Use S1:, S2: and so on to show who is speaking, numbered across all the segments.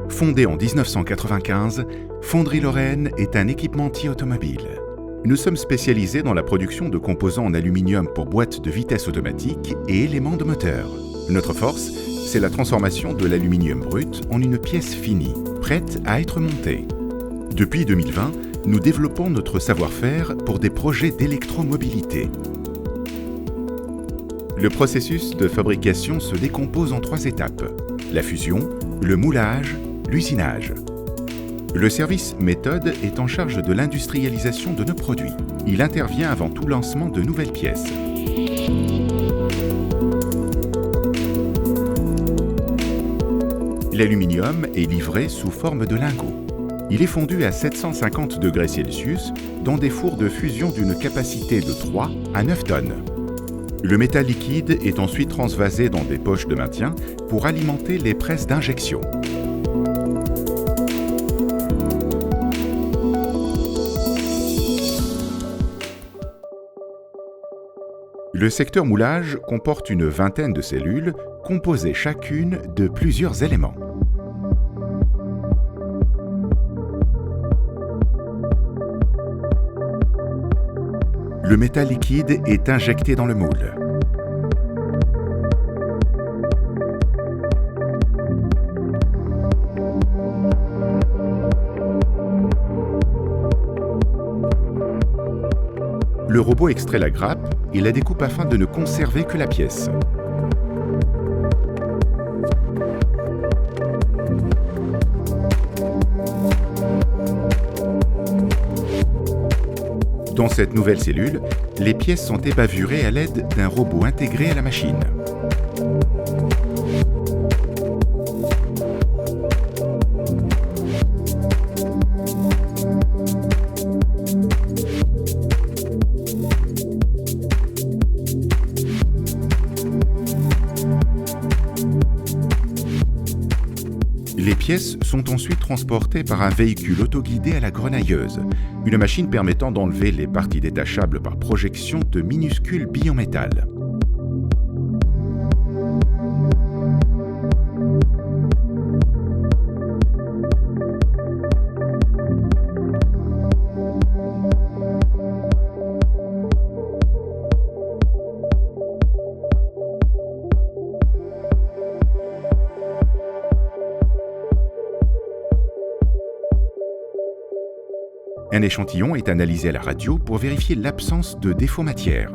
S1: Fondée en 1995, Fonderie Lorraine est un équipementier automobile. Nous sommes spécialisés dans la production de composants en aluminium pour boîtes de vitesse automatique et éléments de moteur. Notre force, c'est la transformation de l'aluminium brut en une pièce finie, prête à être montée. Depuis 2020, nous développons notre savoir-faire pour des projets d'électromobilité. Le processus de fabrication se décompose en 3 étapes: la fusion, le moulage, l'usinage. Le service méthode est en charge de l'industrialisation de nos produits. Il intervient avant tout lancement de nouvelles pièces. L'aluminium est livré sous forme de lingots. Il est fondu à 750 degrés Celsius dans des fours de fusion d'une capacité de 3 à 9 tonnes. Le métal liquide est ensuite transvasé dans des poches de maintien pour alimenter les presses d'injection. Le secteur moulage comporte une vingtaine de cellules, composées chacune de plusieurs éléments. Le métal liquide est injecté dans le moule. Le robot extrait la grappe et la découpe afin de ne conserver que la pièce. Dans cette nouvelle cellule, les pièces sont ébavurées à l'aide d'un robot intégré à la machine. Les pièces sont ensuite transportées par un véhicule autoguidé à la grenailleuse, une machine permettant d'enlever les parties détachables par projection de minuscules billes en métal. Un échantillon est analysé à la radio pour vérifier l'absence de défauts matière.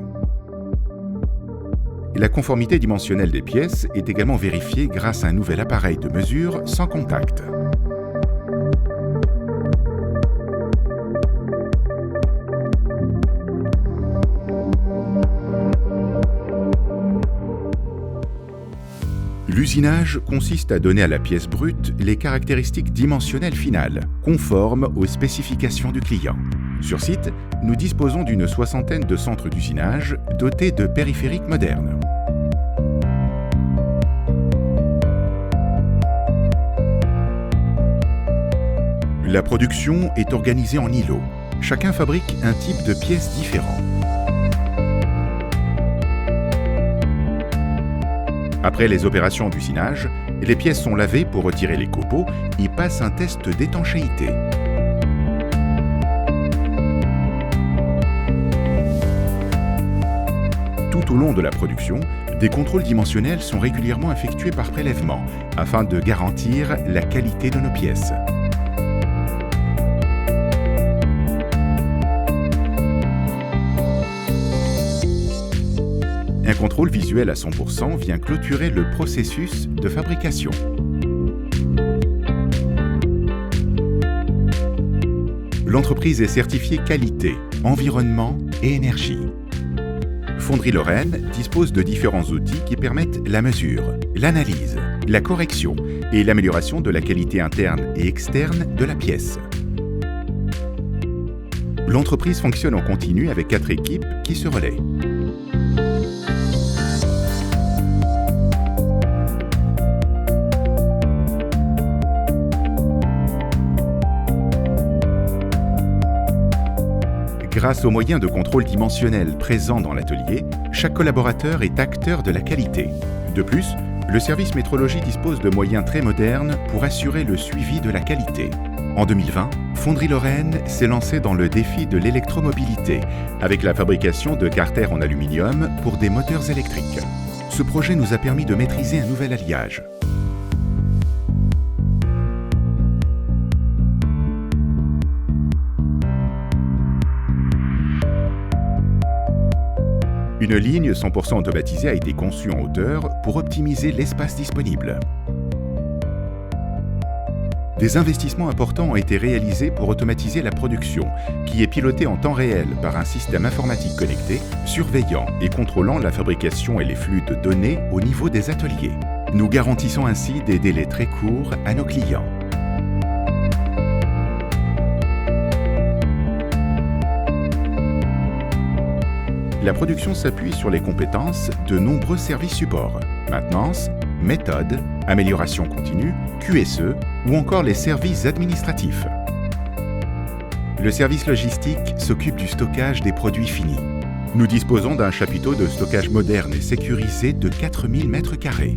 S1: La conformité dimensionnelle des pièces est également vérifiée grâce à un nouvel appareil de mesure sans contact. L'usinage consiste à donner à la pièce brute les caractéristiques dimensionnelles finales, conformes aux spécifications du client. Sur site, nous disposons d'une 60aine de centres d'usinage dotés de périphériques modernes. La production est organisée en îlots. Chacun fabrique un type de pièce différent. Après les opérations d'usinage, les pièces sont lavées pour retirer les copeaux et passent un test d'étanchéité. Tout au long de la production, des contrôles dimensionnels sont régulièrement effectués par prélèvement afin de garantir la qualité de nos pièces. Un contrôle visuel à 100% vient clôturer le processus de fabrication. L'entreprise est certifiée qualité, environnement et énergie. Fonderie Lorraine dispose de différents outils qui permettent la mesure, l'analyse, la correction et l'amélioration de la qualité interne et externe de la pièce. L'entreprise fonctionne en continu avec 4 équipes qui se relaient. Grâce aux moyens de contrôle dimensionnel présents dans l'atelier, chaque collaborateur est acteur de la qualité. De plus, Le service métrologie dispose de moyens très modernes pour assurer le suivi de la qualité. En 2020, Fonderie Lorraine s'est lancée dans le défi de l'électromobilité avec la fabrication de carters en aluminium pour des moteurs électriques. Ce projet nous a permis de maîtriser un nouvel alliage. Une ligne 100% automatisée a été conçue en hauteur pour optimiser l'espace disponible. Des investissements importants ont été réalisés pour automatiser la production, qui est pilotée en temps réel par un système informatique connecté, surveillant et contrôlant la fabrication et les flux de données au niveau des ateliers. Nous garantissons ainsi des délais très courts à nos clients. La production s'appuie sur les compétences de nombreux services supports, maintenance, méthode, amélioration continue, QSE ou encore les services administratifs. Le service logistique s'occupe du stockage des produits finis. Nous disposons d'un chapiteau de stockage moderne et sécurisé de 4000 m².